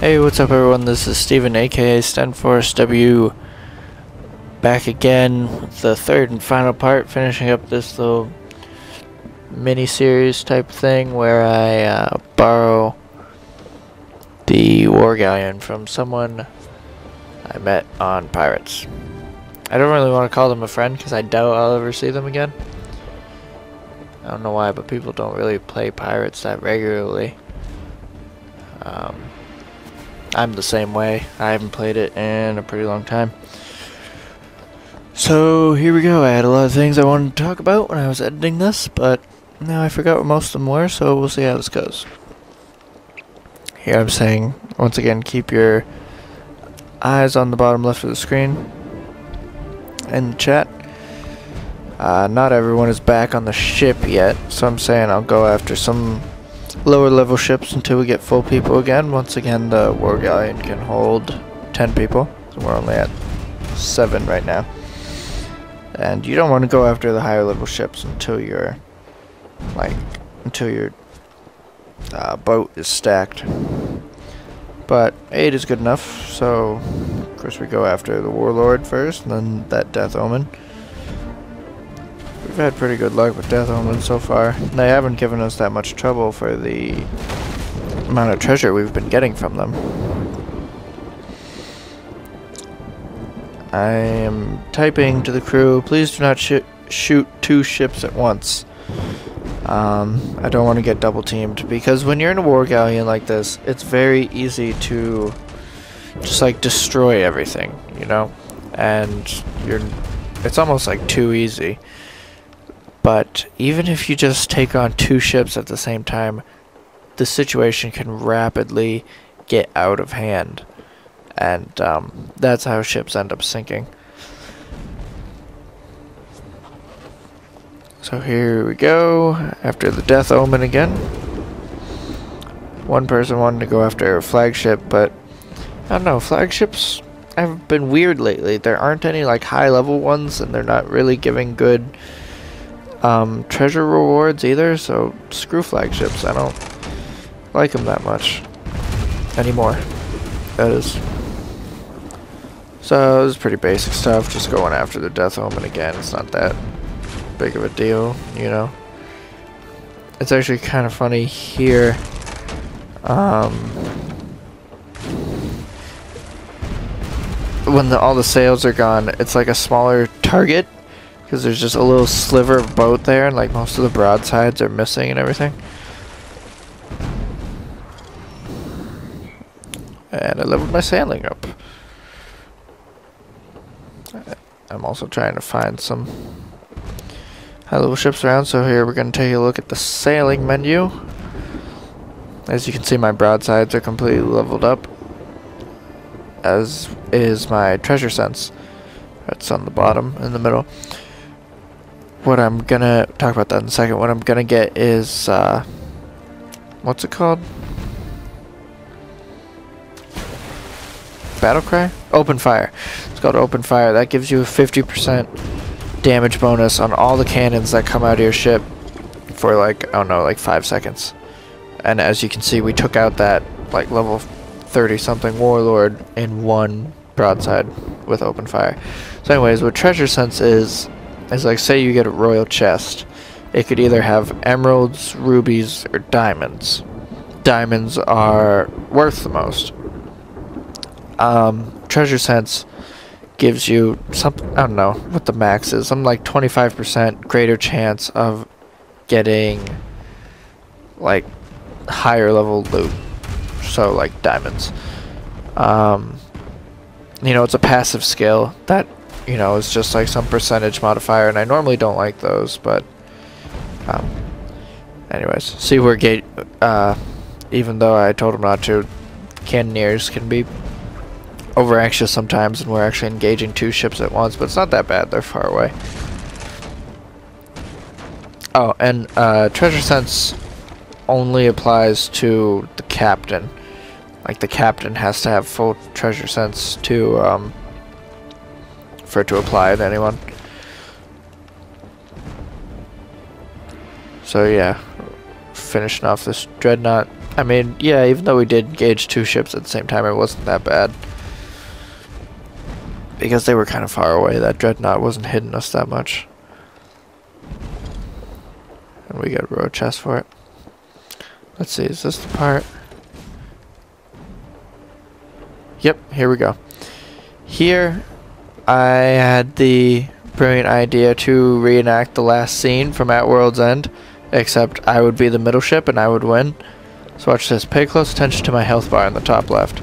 Hey, what's up everyone? This is Steven, aka Stenforce W, back again with the third and final part, finishing up this little mini-series type thing where I borrow the War Galleon from someone I met on Pirates. I don't really want to call them a friend because I doubt I'll ever see them again. I don't know why, but people don't really play Pirates that regularly. I'm the same way. I haven't played it in a pretty long time. So here we go. I had a lot of things I wanted to talk about when I was editing this, but now I forgot what most of them were, so we'll see how this goes. Here I'm saying, once again, keep your eyes on the bottom left of the screen in the chat. Not everyone is back on the ship yet, so I'm saying I'll go after some lower level ships until we get full people again. Once again, the War Galleon can hold 10 people, so we're only at 7 right now. And you don't want to go after the higher level ships until your boat is stacked. But 8 is good enough, so of course we go after the Warlord first, and then that Death Omen. We've had pretty good luck with Death Omen so far. They haven't given us that much trouble for the amount of treasure we've been getting from them. I am typing to the crew, please do not shoot 2 ships at once. I don't want to get double teamed, because when you're in a War Galleon like this, it's very easy to just like destroy everything, you know? And it's almost like too easy. But even if you just take on 2 ships at the same time, the situation can rapidly get out of hand. And that's how ships end up sinking. So here we go, after the Death Omen again. One person wanted to go after a flagship, but I don't know, flagships have been weird lately. There aren't any like high level ones, and they're not really giving good treasure rewards either, so screw flagships. I don't like them that much anymore, that is. So this is pretty basic stuff, just going after the Death Omen again. It's not that big of a deal, you know. It's actually kind of funny here. When all the sails are gone, it's like a smaller target, because there's just a little sliver of boat there, and like most of the broadsides are missing and everything. And I leveled my sailing up. I'm also trying to find some high level ships around, so here we're going to take a look at the sailing menu. As you can see, my broadsides are completely leveled up, as is my treasure sense. That's on the bottom in the middle. What I'm gonna talk about that in a second. What I'm gonna get is what's it called? Battle cry? Open fire. It's called open fire. That gives you a 50% damage bonus on all the cannons that come out of your ship for like, I don't know, like 5 seconds. And as you can see, we took out that like level 30 something warlord in 1 broadside with open fire. So anyways, what treasure sense is like, say you get a royal chest. It could either have emeralds, rubies, or diamonds. Diamonds are worth the most. Treasure sense gives you some, I don't know what the max is, something like 25% greater chance of getting like higher level loot, so like diamonds. You know, it's a passive skill that, you know, is just like some percentage modifier, and I normally don't like those, but anyways, see where even though I told him not to, cannoneers can be over anxious sometimes, and we're actually engaging 2 ships at once, but it's not that bad, they're far away. Oh, and treasure sense only applies to the captain. Like, the captain has to have full treasure sense to for it to apply to anyone. So yeah, finishing off this dreadnought. I mean, yeah, even though we did engage 2 ships at the same time, it wasn't that bad. Because they were kind of far away, that dreadnought wasn't hitting us that much. And we got a road chest for it. Let's see, is this the part? Yep, here we go. Here, I had the brilliant idea to reenact the last scene from At World's End, except I would be the middle ship and I would win. So watch this. Pay close attention to my health bar in the top left.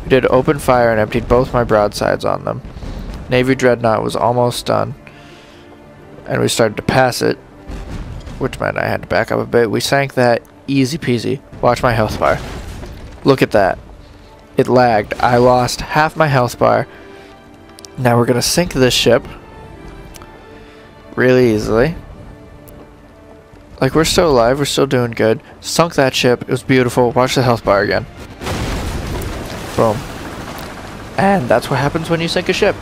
We did open fire and emptied both my broadsides on them. Navy dreadnought was almost done, and we started to pass it, which meant I had to back up a bit. We sank that easy peasy. Watch my health bar. Look at that. It lagged. I lost half my health bar. Now we're going to sink this ship really easily. Like, we're still alive. We're still doing good. Sunk that ship. It was beautiful. Watch the health bar again. Boom. And that's what happens when you sink a ship.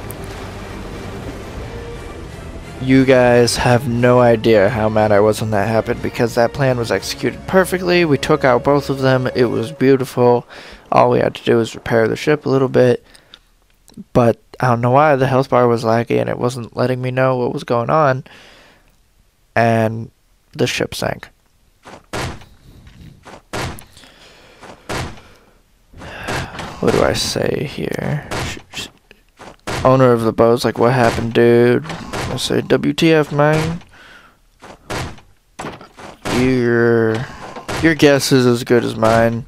You guys have no idea how mad I was when that happened, because that plan was executed perfectly. We took out both of them. It was beautiful. All we had to do was repair the ship a little bit. But I don't know why the health bar was laggy and it wasn't letting me know what was going on. And the ship sank. What do I say here? Owner of the boat's like, what happened, dude? I say, WTF, man. Your guess is as good as mine.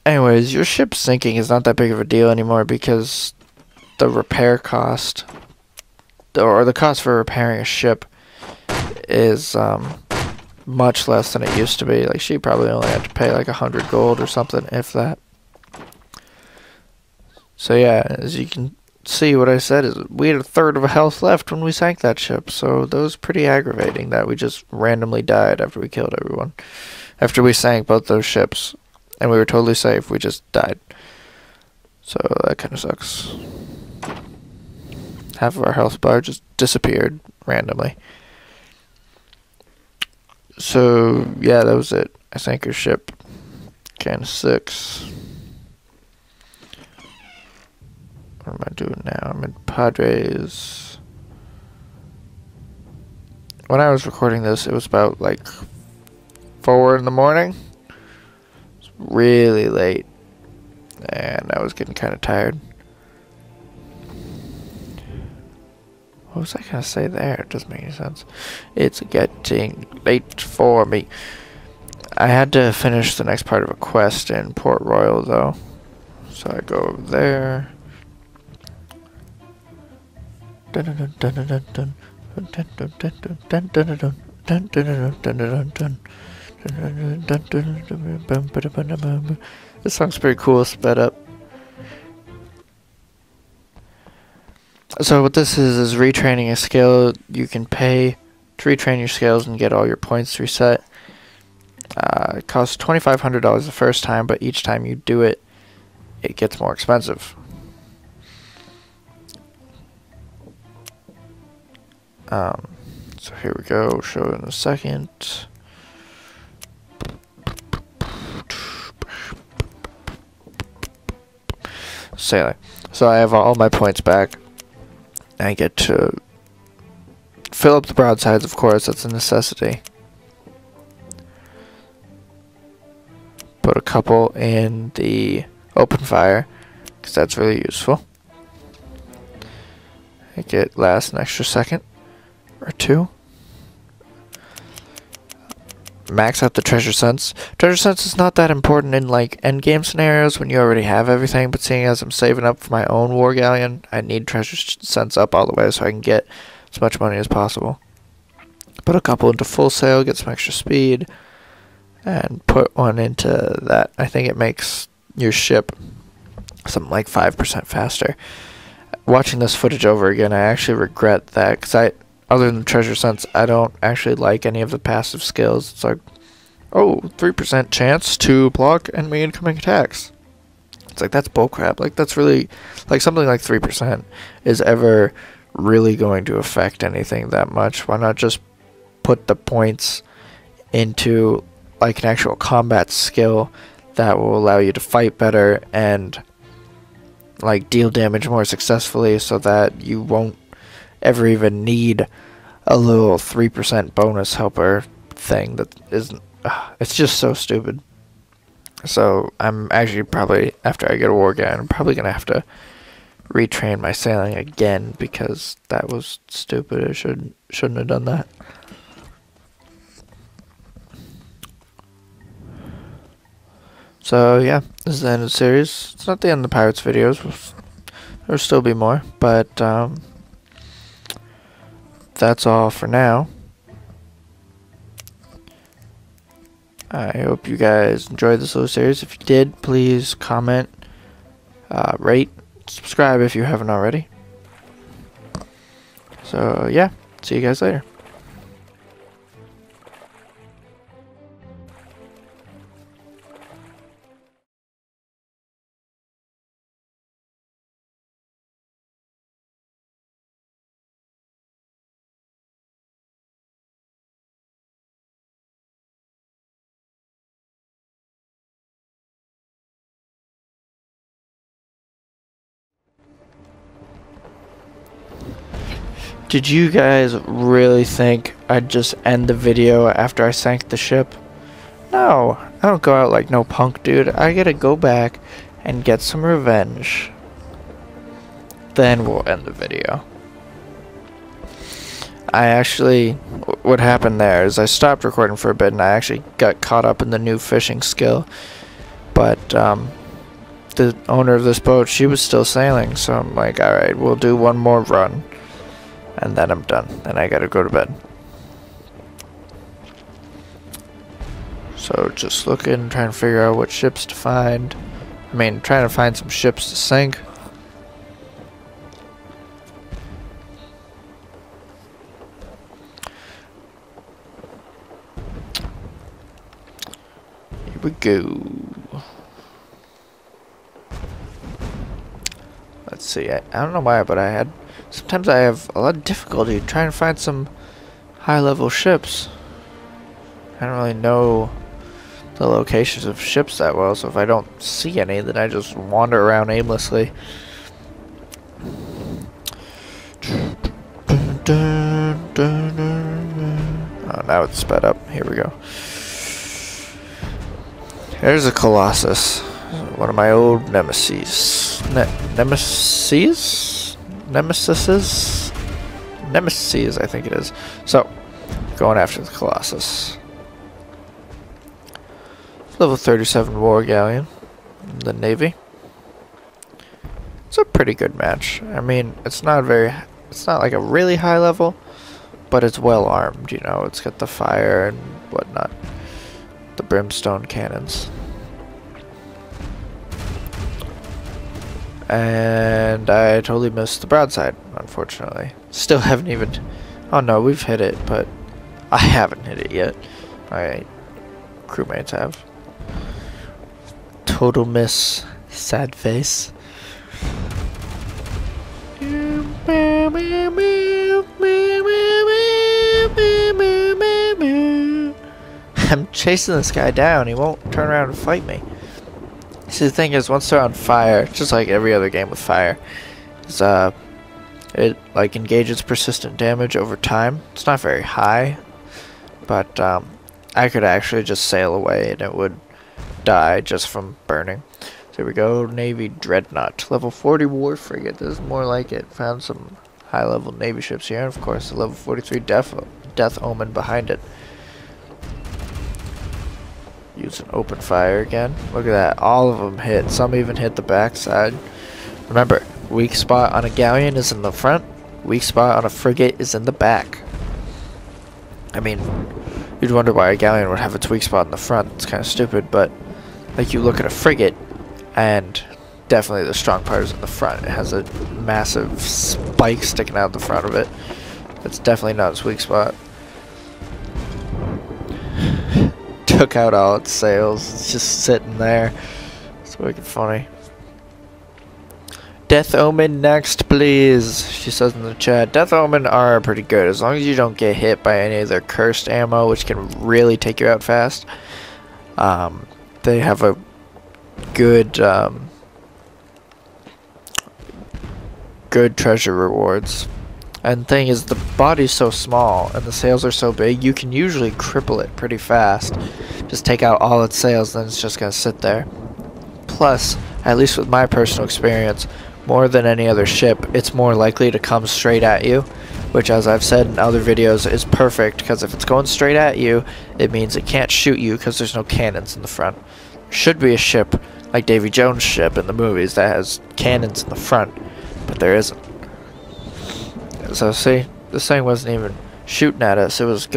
Anyways, your ship sinking is not that big of a deal anymore, because the repair cost, or the cost for repairing a ship, is much less than it used to be. Like, she probably only had to pay like 100 gold or something, if that. So yeah, as you can see, what I said is we had a third of a health left when we sank that ship. So that was pretty aggravating that we just randomly died after we killed everyone. After we sank both those ships, and we were totally safe, we just died. So that kind of sucks. Half of our health bar just disappeared randomly. So yeah, that was it. I sank her ship. Can 6. What am I doing now? I'm in Padres. When I was recording this, it was about like 4 in the morning. It's really late, and I was getting kind of tired. What was I gonna say there? It doesn't make any sense. It's getting late for me. I had to finish the next part of a quest in Port Royal, though. So I go over there. This song's pretty cool, sped up. So what this is retraining a skill. You can pay to retrain your skills and get all your points reset. It costs $2,500 the first time, but each time you do it, it gets more expensive. So here we go, show it in a second. Sailing. So I have all my points back. I get to fill up the broadsides, of course, that's a necessity. Put a couple in the open fire, because that's really useful. Make it last an extra second or 2. Max out the treasure sense. Treasure sense is not that important in like end game scenarios when you already have everything, but seeing as I'm saving up for my own war galleon, I need treasure sense up all the way so I can get as much money as possible. Put a couple into full sail, get some extra speed, and put one into that. I think it makes your ship something like 5% faster. Watching this footage over again, I actually regret that, because other than treasure sense, I don't actually like any of the passive skills. It's like, oh, 3% chance to block enemy incoming attacks. It's like, that's bullcrap. Like, that's really, like, something like 3% is ever really going to affect anything that much. Why not just put the points into like an actual combat skill that will allow you to fight better and like deal damage more successfully, so that you won't ever even need a little 3% bonus helper thing that isn't. It's just so stupid. So I'm actually probably, after I get a war Galleon, I'm probably gonna have to retrain my sailing again, because that was stupid. I shouldn't have done that. So yeah, this is the end of the series. It's not the end of the Pirates videos. There'll still be more, but that's all for now. I hope you guys enjoyed this little series. If you did, please comment, rate, subscribe if you haven't already. So yeah, see you guys later. Did you guys really think I'd just end the video after I sank the ship? No, I don't go out like no punk, dude. I gotta go back and get some revenge. Then we'll end the video. What happened there is I stopped recording for a bit and I actually got caught up in the new fishing skill. But, the owner of this boat, she was still sailing, so I'm like, alright, we'll do one more run. And then I'm done, and I gotta go to bed. So just looking, trying to figure out what ships to find. I mean, trying to find some ships to sink. Here we go. Let's see, I don't know why, but sometimes I have a lot of difficulty trying to find some high-level ships. I don't really know the locations of ships that well, so if I don't see any, then I just wander around aimlessly. Oh, now it's sped up. Here we go. There's a Colossus. One of my old nemesis. Nemesis, I think it is. So, going after the Colossus. Level 37 War Galleon, the Navy. It's a pretty good match. I mean, it's not like a really high level, but it's well armed, you know. It's got the fire and whatnot. The brimstone cannons. And I totally missed the broadside, unfortunately. Still haven't even... Oh no, we've hit it, but I haven't hit it yet. My crewmates have. Total miss. Sad face. I'm chasing this guy down. He won't turn around and fight me. See, the thing is, once they're on fire, just like every other game with fire, is it like engages persistent damage over time. It's not very high, but I could actually just sail away and it would die just from burning. So here we go, Navy Dreadnought, level 40 war frigate. This is more like it. Found some high-level Navy ships here, and of course, the level 43 Death Omen behind it. Use an open fire again. Look at that. All of them hit. Some even hit the backside. Remember, weak spot on a galleon is in the front. Weak spot on a frigate is in the back. I mean, you'd wonder why a galleon would have its weak spot in the front. It's kind of stupid, but like you look at a frigate, and definitely the strong part is in the front. It has a massive spike sticking out the front of it. That's definitely not its weak spot. Took out all its sails. It's just sitting there. It's wicked funny. Death Omen next, please. She says in the chat. Death Omen are pretty good as long as you don't get hit by any of their cursed ammo, which can really take you out fast. They have a good good treasure rewards. And the thing is, the body's so small and the sails are so big, you can usually cripple it pretty fast. Just take out all its sails, then it's just gonna sit there. Plus, at least with my personal experience, more than any other ship, it's more likely to come straight at you, which, as I've said in other videos, is perfect, because if it's going straight at you, it means it can't shoot you because there's no cannons in the front. Should be a ship like Davy Jones' ship in the movies that has cannons in the front, but there isn't. So see, this thing wasn't even shooting at us, it was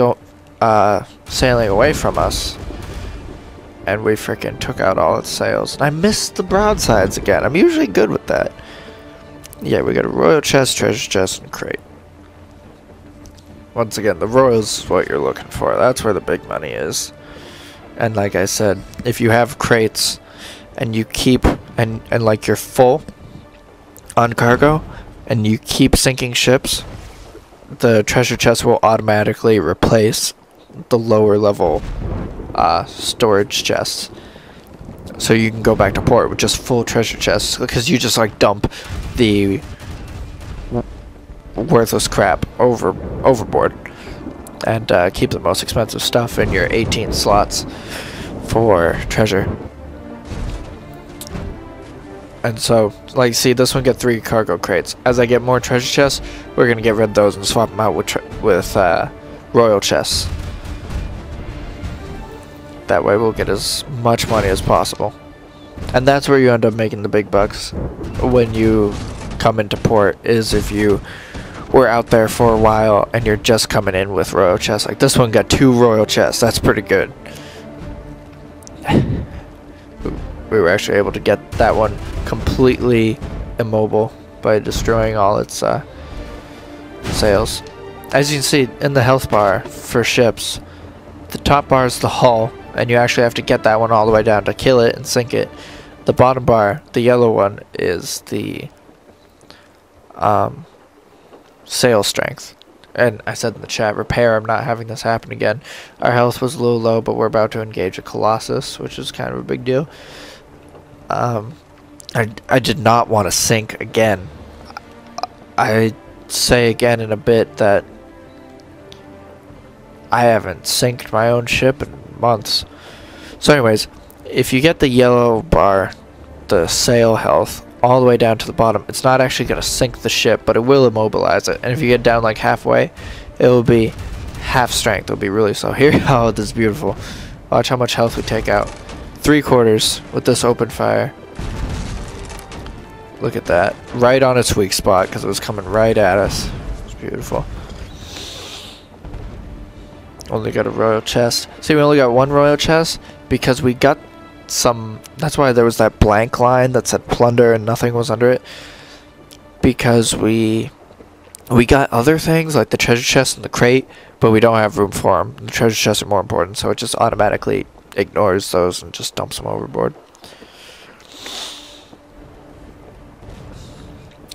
sailing away from us. And we freaking took out all its sails. And I missed the broadsides again. I'm usually good with that. Yeah, we got a royal chest, treasure chest, and crate. Once again, the royals is what you're looking for. That's where the big money is. And like I said, if you have crates and you keep, and like you're full on cargo, and you keep sinking ships, the treasure chest will automatically replace the lower level storage chests, so you can go back to port with just full treasure chests, because you just like dump the worthless crap overboard and keep the most expensive stuff in your 18 slots for treasure. And so, like, see, this one get 3 cargo crates. As I get more treasure chests, we're gonna get rid of those and swap them out with royal chests. That way we'll get as much money as possible. And that's where you end up making the big bucks when you come into port, is if you were out there for a while and you're just coming in with royal chests. Like this one got 2 royal chests. That's pretty good. We were actually able to get that one completely immobile by destroying all its sails. As you can see in the health bar for ships, the top bar is the hull, and you actually have to get that one all the way down to kill it and sink it. The bottom bar, the yellow one, is the sail strength. And I said in the chat, repair, I'm not having this happen again. Our health was a little low, but we're about to engage a Colossus, which is kind of a big deal. I did not want to sink again. I say again in a bit that I haven't synced my own ship in months. So anyways, if you get the yellow bar, the sail health, all the way down to the bottom, it's not actually going to sink the ship, but it will immobilize it. And if you get down like halfway, it will be half strength. It'll be really slow. Here, oh, this is beautiful. Watch how much health we take out. 3/4 with this open fire. Look at that. Right on its weak spot, because it was coming right at us. It's beautiful. Only got a royal chest. See, we only got 1 royal chest because we got some. That's why there was that blank line that said plunder and nothing was under it. Because we got other things like the treasure chest and the crate, but we don't have room for them. The treasure chests are more important, so it just automatically ignores those and just dumps them overboard.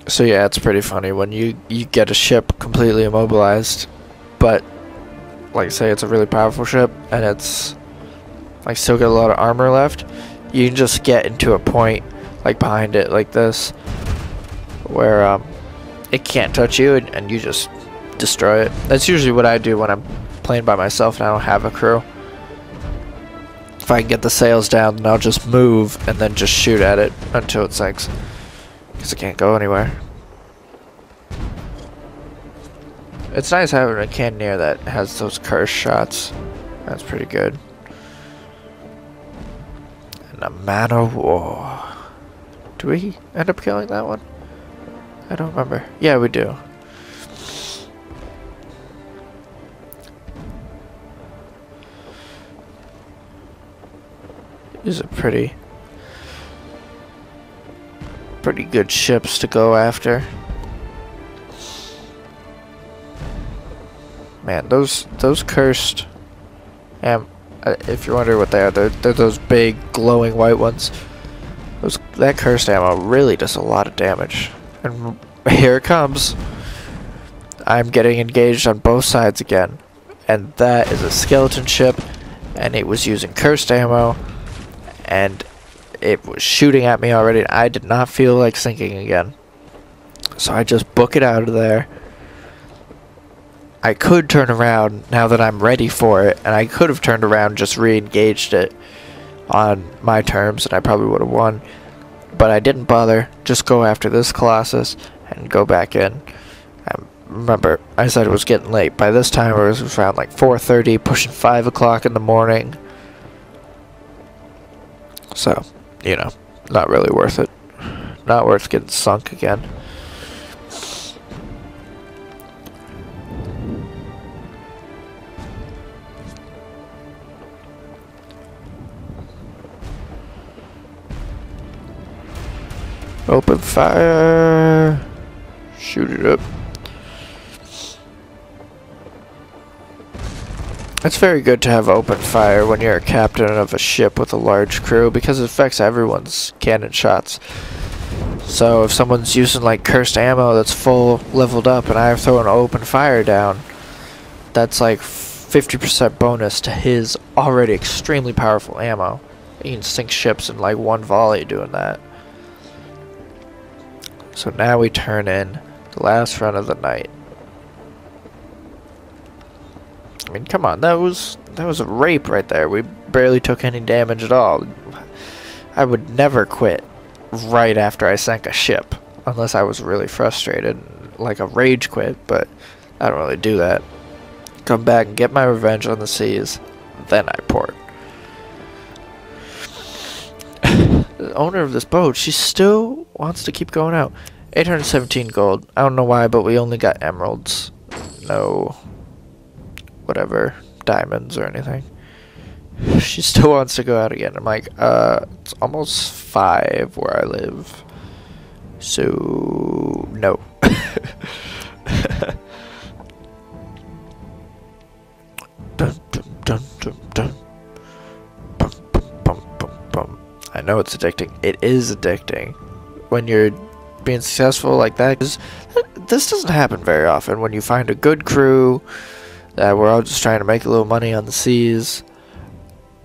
So yeah, it's pretty funny when you get a ship completely immobilized, but like say it's a really powerful ship and it's like still got a lot of armor left, you can just get into a point like behind it like this where it can't touch you, and you just destroy it. That's usually what I do when I'm playing by myself and I don't have a crew. If I can get the sails down, then I'll just move and then just shoot at it until it sinks, because it can't go anywhere. It's nice having a cannoneer that has those cursed shots. That's pretty good. And a man of war. Do we end up killing that one? I don't remember. Yeah, we do. These are pretty good ships to go after. Man, those cursed, if you're wondering what they are, they're those big glowing white ones. That cursed ammo really does a lot of damage. And here it comes. I'm getting engaged on both sides again. And that is a skeleton ship. And it was using cursed ammo. And it was shooting at me already. I did not feel like sinking again. So I just book it out of there. I could turn around now that I'm ready for it. And I could have turned around and just re-engaged it on my terms, and I probably would have won. But I didn't bother. Just go after this Colossus and go back in. Remember, I said it was getting late. By this time, it was around like 4:30, pushing 5 o'clock in the morning. So, you know, not really worth it. Not worth getting sunk again. Open fire. Shoot it up. It's very good to have open fire when you're a captain of a ship with a large crew because it affects everyone's cannon shots. So if someone's using like cursed ammo that's full leveled up and I throw an open fire down, that's like 50% bonus to his already extremely powerful ammo. You can sink ships in like one volley doing that. So now we turn in the last run of the night. I mean, come on, that was a rape right there. We barely took any damage at all. I would never quit right after I sank a ship, unless I was really frustrated, like a rage quit, but I don't really do that. Come back and get my revenge on the seas, then I port. The owner of this boat, she still wants to keep going out. 817 gold. I don't know why, but we only got emeralds. No, whatever, diamonds or anything. She still wants to go out again. I'm like, it's almost 5 where I live. So, no. Dun, dun, dun, dun, dun. Bum, bum, bum, bum, bum. I know it's addicting. It is addicting when you're being successful like that. 'Cause this doesn't happen very often. When you find a good crew that we're all just trying to make a little money on the seas,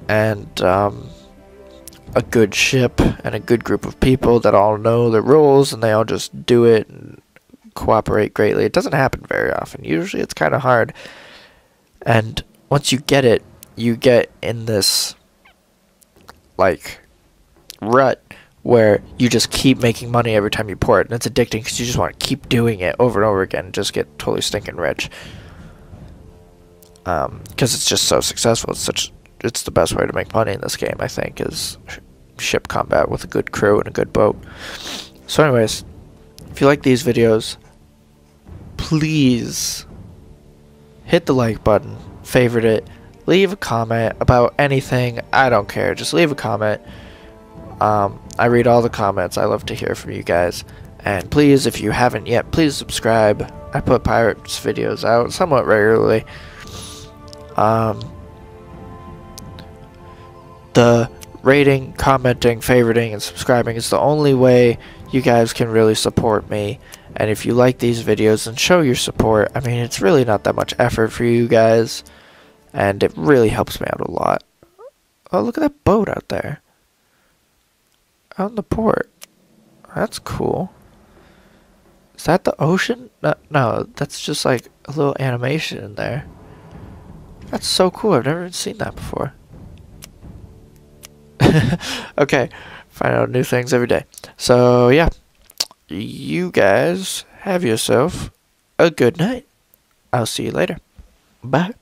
and a good ship and a good group of people that all know the rules and they all just do it and cooperate greatly. It doesn't happen very often. Usually it's kind of hard. And once you get it, you get in this like rut where you just keep making money every time you port, and it's addicting because you just want to keep doing it over and over again and just get totally stinking rich. Because it's just so successful. It's the best way to make money in this game, I think, is ship combat with a good crew and a good boat. So anyways, if you like these videos, please hit the like button, favorite it, leave a comment about anything. I don't care, just leave a comment. I read all the comments. I love to hear from you guys. And please, if you haven't yet, please subscribe. I put pirates videos out somewhat regularly. The rating, commenting, favoriting, and subscribing is the only way you guys can really support me. And if you like these videos, then show your support. I mean, it's really not that much effort for you guys, and it really helps me out a lot. Oh, look at that boat out there. Out in the port. That's cool. Is that the ocean? No, that's just like a little animation in there. That's so cool. I've never even seen that before. Okay, find out new things every day. So, yeah. You guys have yourself a good night. I'll see you later. Bye.